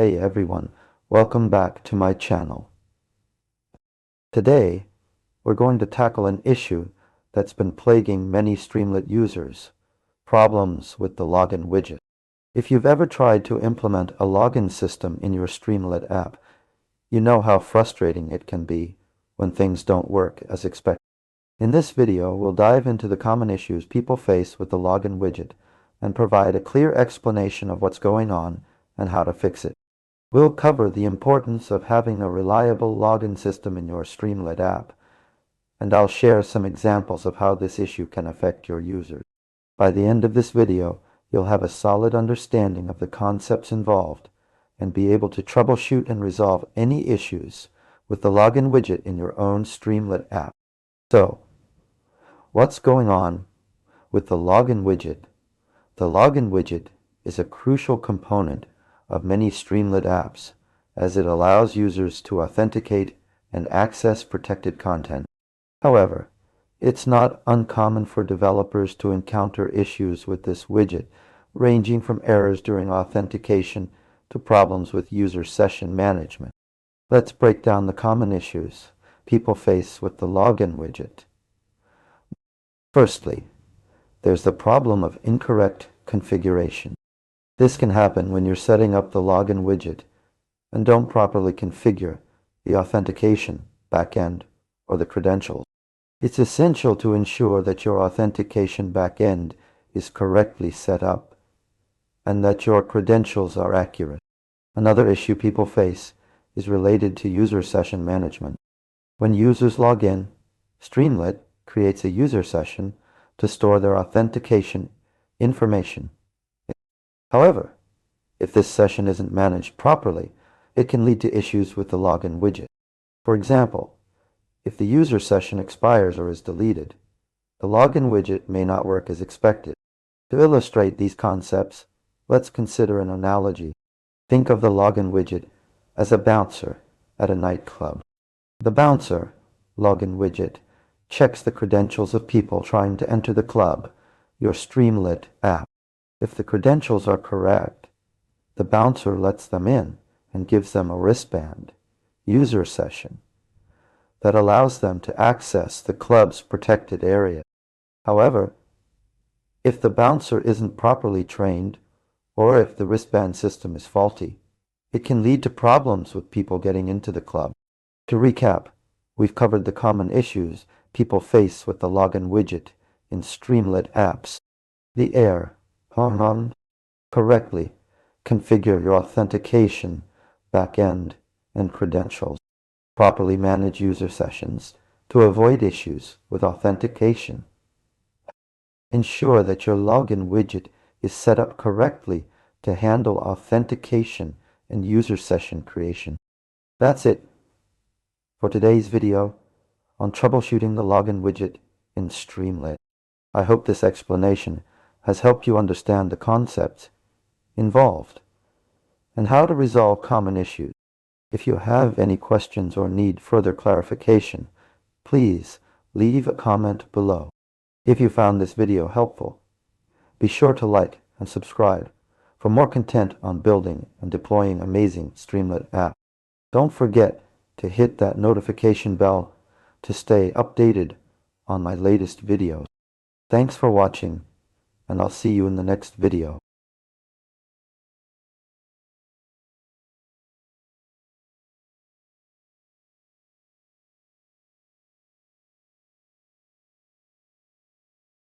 Hey everyone, welcome back to my channel. Today, we're going to tackle an issue that's been plaguing many Streamlit users, problems with the login widget. If you've ever tried to implement a login system in your Streamlit app, you know how frustrating it can be when things don't work as expected. In this video, we'll dive into the common issues people face with the login widget and provide a clear explanation of what's going on and how to fix it. We'll cover the importance of having a reliable login system in your Streamlit app, and I'll share some examples of how this issue can affect your users. By the end of this video, you'll have a solid understanding of the concepts involved and be able to troubleshoot and resolve any issues with the login widget in your own Streamlit app. So, what's going on with the login widget? The login widget is a crucial component of many Streamlit apps, as it allows users to authenticate and access protected content. However, it's not uncommon for developers to encounter issues with this widget, ranging from errors during authentication to problems with user session management. Let's break down the common issues people face with the login widget. Firstly, there's the problem of incorrect configuration. This can happen when you're setting up the login widget and don't properly configure the authentication, backend, or the credentials. It's essential to ensure that your authentication backend is correctly set up and that your credentials are accurate. Another issue people face is related to user session management. When users log in, Streamlit creates a user session to store their authentication information. However, if this session isn't managed properly, it can lead to issues with the login widget. For example, if the user session expires or is deleted, the login widget may not work as expected. To illustrate these concepts, let's consider an analogy. Think of the login widget as a bouncer at a nightclub. The bouncer, login widget, checks the credentials of people trying to enter the club, your Streamlit app. If the credentials are correct, the bouncer lets them in and gives them a wristband, user session, that allows them to access the club's protected area. However, if the bouncer isn't properly trained, or if the wristband system is faulty, it can lead to problems with people getting into the club. To recap, we've covered the common issues people face with the login widget in Streamlit apps. The error. Correctly configure your authentication, backend, and credentials. Properly manage user sessions to avoid issues with authentication. Ensure that your login widget is set up correctly to handle authentication and user session creation. That's it for today's video on troubleshooting the login widget in Streamlit. I hope this explanation has helped you understand the concepts involved and how to resolve common issues. If you have any questions or need further clarification, please leave a comment below. If you found this video helpful, be sure to like and subscribe for more content on building and deploying amazing Streamlit apps. Don't forget to hit that notification bell to stay updated on my latest videos. Thanks for watching, and I'll see you in the next video.